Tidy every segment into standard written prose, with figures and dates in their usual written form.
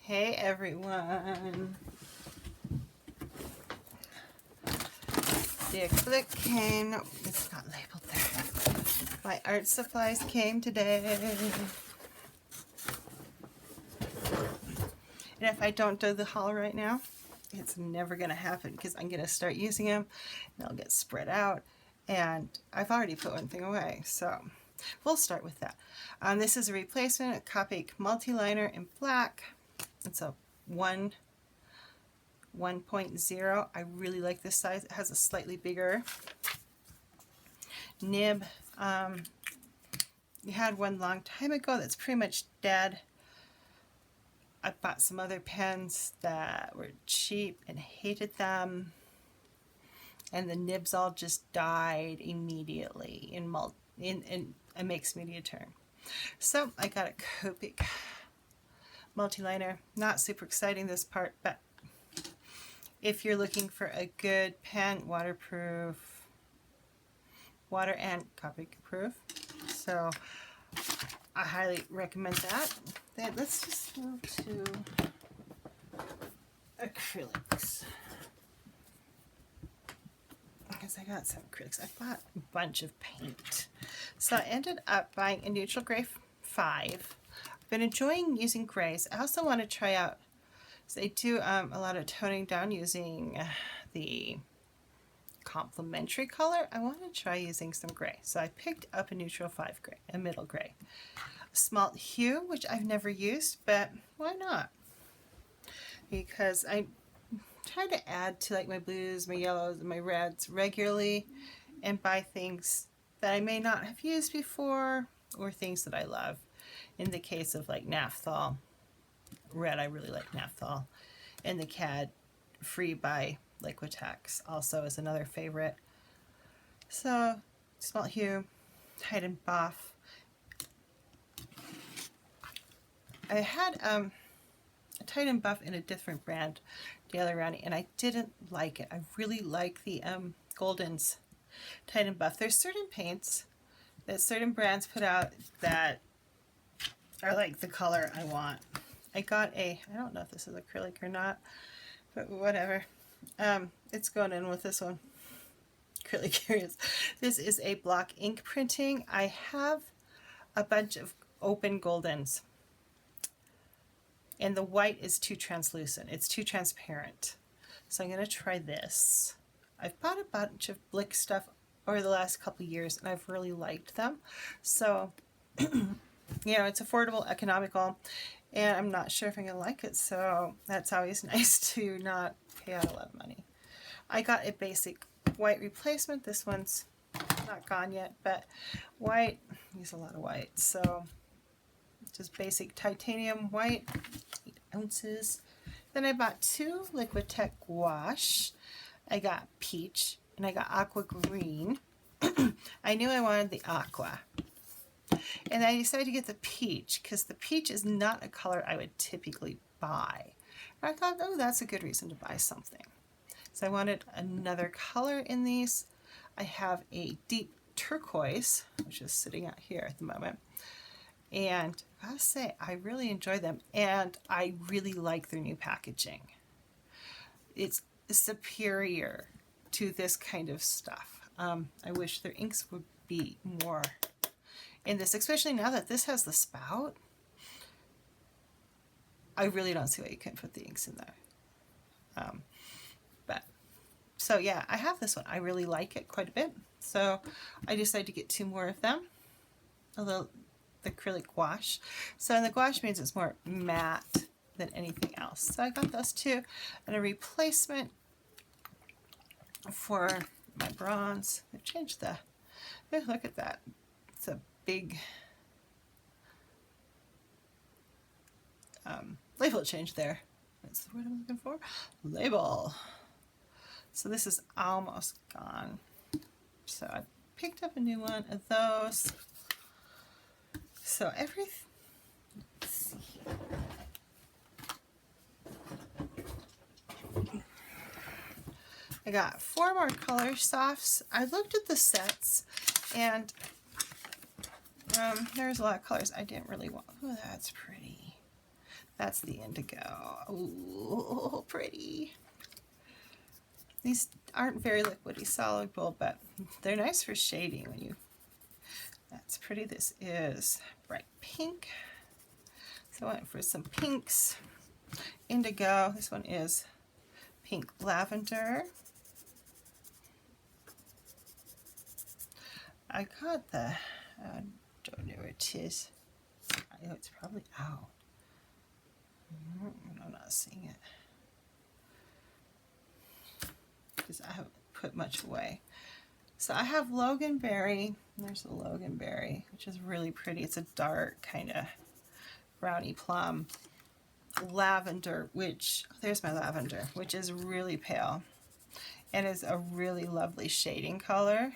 Hey everyone. The acrylic came, no, it's not labeled there. My art supplies came today. And if I don't do the haul right now, it's never going to happen because I'm going to start using them and they'll get spread out. And I've already put one thing away, so we'll start with that. This is a replacement, a Copic multi-liner in black. It's a 1.0. I really like this size. It has a slightly bigger nib. We had one long time ago that's pretty much dead. I bought some other pens that were cheap and hated them, and the nibs all just died immediately in a mixed media term. So I got a Copic multi-liner. Not super exciting this part, but if you're looking for a good pen, waterproof, water and Copic proof, so I highly recommend that. Then let's just move to acrylics, because I got some acrylics. I bought a bunch of paint, so I ended up buying a neutral gray 5. I've been enjoying using grays. I also want to try out, so they do a lot of toning down using the complementary color. I want to try using some gray, so I picked up a neutral 5 gray, a middle gray. A smalt hue, which I've never used, but why not? Because I try to add to like my blues, my yellows, and my reds regularly, and buy things that I may not have used before, or things that I love. In the case of like Naphthol red, I really like Naphthol, and the CAD Free by Liquitex also is another favorite. So smalt hue, tight and buff. I had a tight and buff in a different brand the other round, and I didn't like it. I really like the Golden's tight and buff. There's certain paints that certain brands put out that are like the color I want. I got I don't know if this is acrylic or not, but whatever. It's going in with this one. Really curious. This is a block ink printing. I have a bunch of open Goldens, and the white is too translucent. It's too transparent. So I'm going to try this. I've bought a bunch of Blick stuff over the last couple years, and I've really liked them. So, you know, it's affordable, economical, and I'm not sure if I'm going to like it, so that's always nice to not pay out a lot of money. I got a basic white replacement. This one's not gone yet, but white, I use a lot of white, so just basic titanium white, 8 ounces. Then I bought 2 Liquitex gouache. I got peach and I got aqua green. I knew I wanted the aqua, and I decided to get the peach because the peach is not a color I would typically buy. And I thought, oh, that's a good reason to buy something. So I wanted another color in these. I have a deep turquoise, which is sitting out here at the moment. And I gotta say, I really enjoy them, and I really like their new packaging. It's superior to this kind of stuff. I wish their inks would be more in this, especially now that this has the spout. I really don't see why you couldn't put the inks in there. So yeah, I have this one. I really like it quite a bit. So I decided to get 2 more of them. The acrylic gouache. So the gouache means it's more matte than anything else. So I got those 2, and a replacement for my bronze. They've changed the, look at that. It's a big label change there. That's the word I'm looking for. Label. So this is almost gone. So I picked up a new one of those. So let's see here. I got 4 more color softs. I looked at the sets, and there's a lot of colors I didn't really want. Oh, that's pretty. That's the indigo. Ooh, pretty. These aren't very liquidy soluble, but they're nice for shading when you, that's pretty. This is bright pink. So I went for some pinks. Indigo, this one is pink lavender. I got the, I don't know where it is. I know it's probably out. I'm not seeing it because I haven't put much away. So I have Loganberry. There's the Loganberry, which is really pretty. It's a dark kind of brownie plum. Lavender, which, there's my lavender, which is really pale and is a really lovely shading color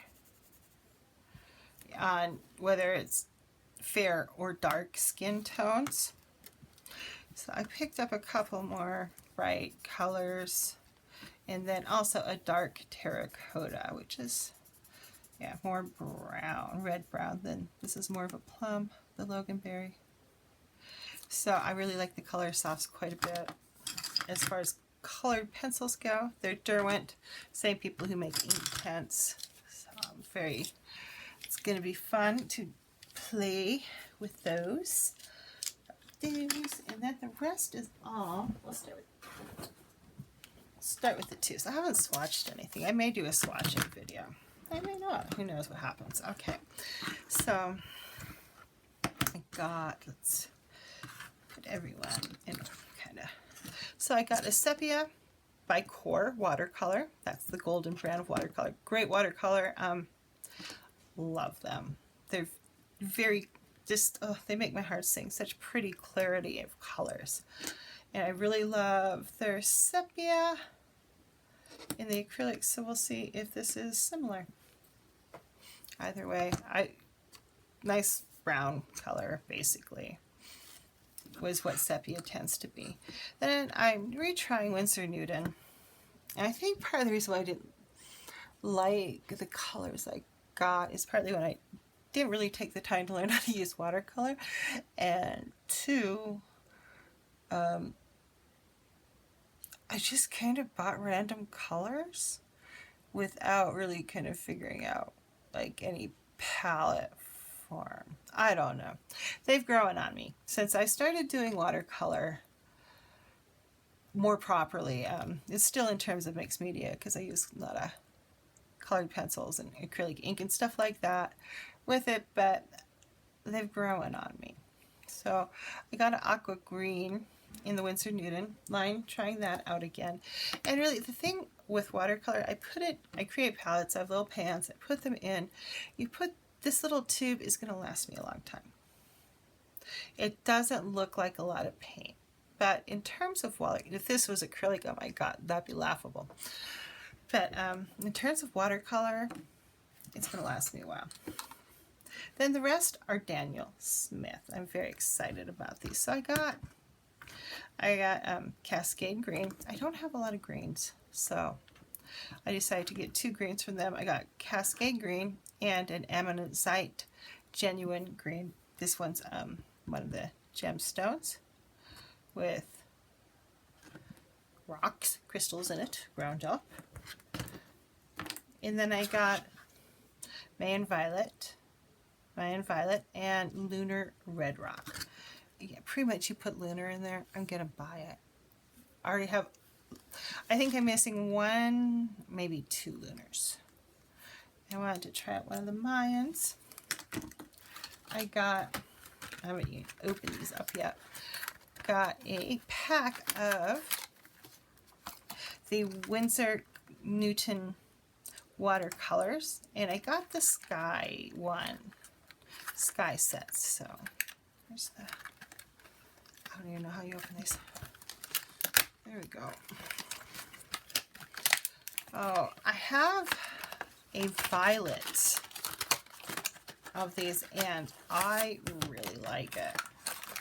on whether it's fair or dark skin tones. So I picked up a couple more bright colors, and then also a dark terracotta, which is, yeah, more brown, red brown than, this is more of a plum, the Loganberry. So I really like the color softs quite a bit. As far as colored pencils go, they're Derwent, same people who make ink pens. So it's going to be fun to play with those. And then the rest is all, let's start with the twos. I haven't swatched anything. I may do a swatching video. I may not. Who knows what happens. Okay. So I got, let's put everyone in kind of. So I got a Sepia by Core watercolor. That's the golden brand of watercolor. Great watercolor. Love them. They're very just, oh, they make my heart sing. Such pretty clarity of colors. And I really love their sepia in the acrylic, so we'll see if this is similar. Either way, nice brown color, basically, was what sepia tends to be. Then I'm retrying Winsor Newton. And I think part of the reason why I didn't like the colors I got is partly when I didn't really take the time to learn how to use watercolor, and two, I just kind of bought random colors without really kind of figuring out like any palette form. I don't know. They've grown on me since I started doing watercolor more properly. It's still in terms of mixed media because I use a lot of colored pencils and acrylic ink and stuff like that with it, but they've grown on me. So I got an aqua green in the Winsor Newton line, trying that out again. And really the thing with watercolor, I create palettes, I have little pans, I put them in. This little tube is going to last me a long time. It doesn't look like a lot of paint, but in terms of water, if this was acrylic, oh my god, that'd be laughable. But in terms of watercolor, it's going to last me a while. Then the rest are Daniel Smith. I'm very excited about these. So I got Cascade Green. I don't have a lot of greens, so I decided to get 2 greens from them. I got Cascade Green and an Ammonite Genuine Green. This one's one of the gemstones with rocks, crystals in it, ground up. And then I got Mayan Violet, and Lunar Red Rock. Yeah, pretty much you put Lunar in there, I'm gonna buy it. I already have, I think I'm missing 1, maybe 2 Lunars. I wanted to try out one of the Mayans. I haven't even opened these up yet. Got a pack of the Winsor Newton watercolors, and I got the Sky sets. So there's the, I don't even know how you open these. There we go. Oh, I have a violet of these and I really like it,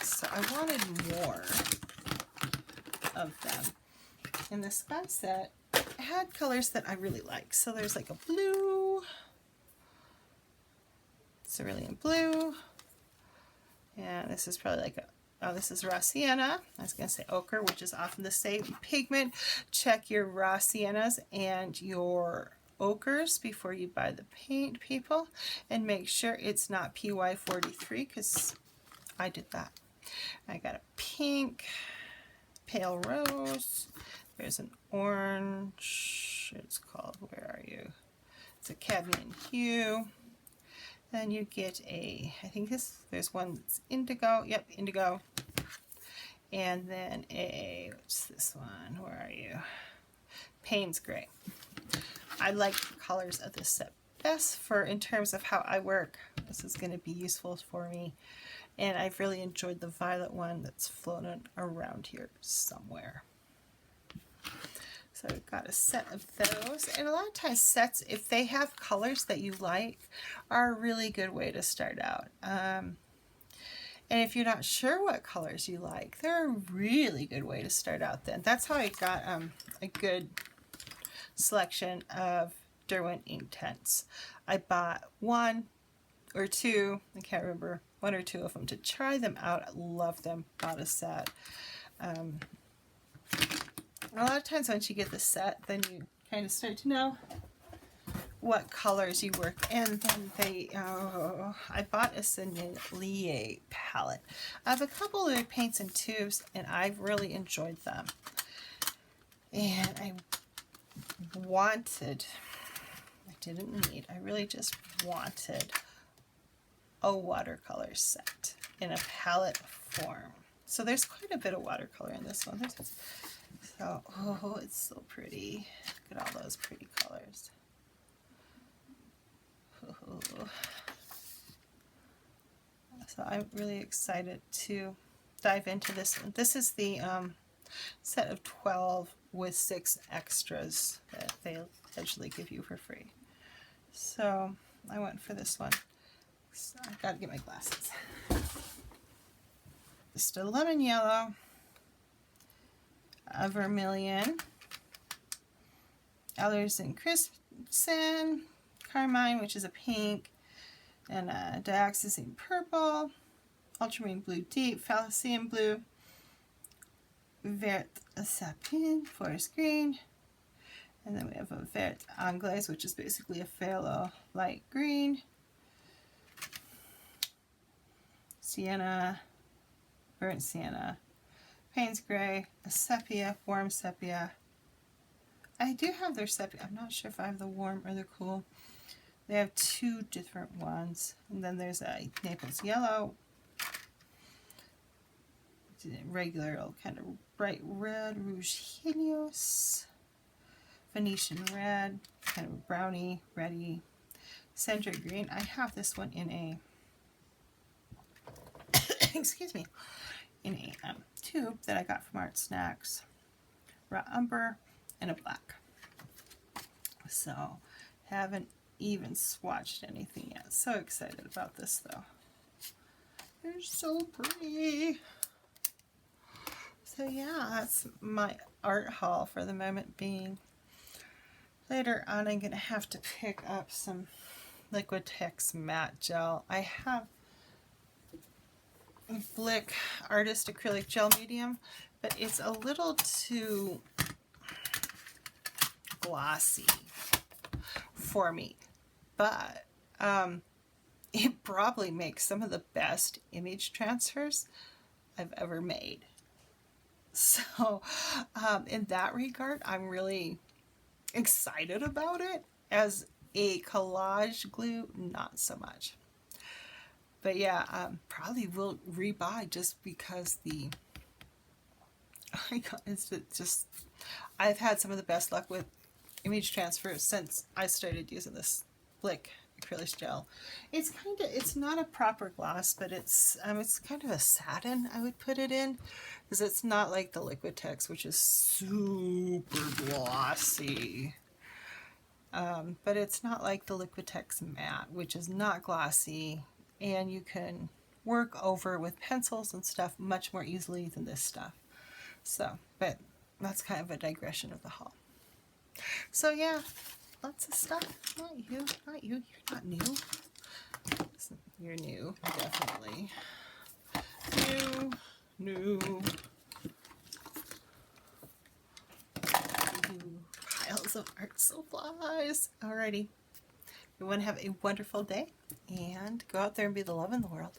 so I wanted more of them. And the Sky set had colors that I really like. So there's like a blue, cerulean blue, and this is probably like a Oh, this is raw sienna. I was going to say ochre, which is often the same pigment. Check your raw siennas and your ochres before you buy the paint, people, and make sure it's not PY43, because I did that. I got a pink, pale rose, there's an orange, it's called, where are you? It's a cadmium hue. Then you get a, I think there's one that's indigo, yep, indigo. And then a, what's this one, where are you? Payne's Gray. I like the colors of this set best for in terms of how I work. This is going to be useful for me. And I've really enjoyed the violet one that's floating around here somewhere. So I've got a set of those. And a lot of times sets, if they have colors that you like, are a really good way to start out. And if you're not sure what colors you like, they're a really good way to start out then. That's how I got a good selection of Derwent Inktense. I bought one or two, I can't remember, one or two of them to try them out. I love them, bought a set. A lot of times once you get the set, then you kind of start to know what colors you work. And then I bought a Sennelier palette. I have a couple of paints and tubes, and I've really enjoyed them. And I really just wanted a watercolor set in a palette form. So there's quite a bit of watercolor in this one. So, oh, it's so pretty. Look at all those pretty colors. Oh. So I'm really excited to dive into this one. This is the set of 12 with 6 extras that they eventually give you for free. So I went for this one. So I've got to get my glasses. Just a lemon yellow, a vermilion, Allerson Crimson, carmine, which is a pink, and a dioxazine purple, ultramarine blue deep, Phallucine blue, vert sapin, forest green, and then we have a vert anglaise, which is basically a phthalo light green, sienna, burnt sienna, Payne's Gray, a sepia, warm sepia. I do have their sepia. I'm not sure if I have the warm or the cool. They have 2 different ones. And then there's a Naples yellow, regular old kind of bright red, Rouge Helios, Venetian red, kind of brownie, reddy, Sandra green. I have this one in a excuse me, in a tube that I got from Art Snacks, raw umber, and a black. So haven't even swatched anything yet. So excited about this though. They're so pretty. So yeah, that's my art haul for the moment being. Later on I'm going to have to pick up some Liquitex matte gel. I have Blick Artist Acrylic Gel Medium, but it's a little too glossy for me. But it probably makes some of the best image transfers I've ever made. So in that regard, I'm really excited about it. As a collage glue, not so much. But yeah, probably will rebuy just because it's just, I've had some of the best luck with image transfers since I started using this Blick acrylic gel. It's not a proper gloss, but it's kind of a satin, I would put it in, because it's not like the Liquitex, which is super glossy. But it's not like the Liquitex matte, which is not glossy, and you can work over with pencils and stuff much more easily than this stuff. So, but that's kind of a digression of the haul. So yeah, lots of stuff. Not you, you're not new. You're new, definitely. New, No. Piles of art supplies. Alrighty. We want to have a wonderful day and go out there and be the love in the world.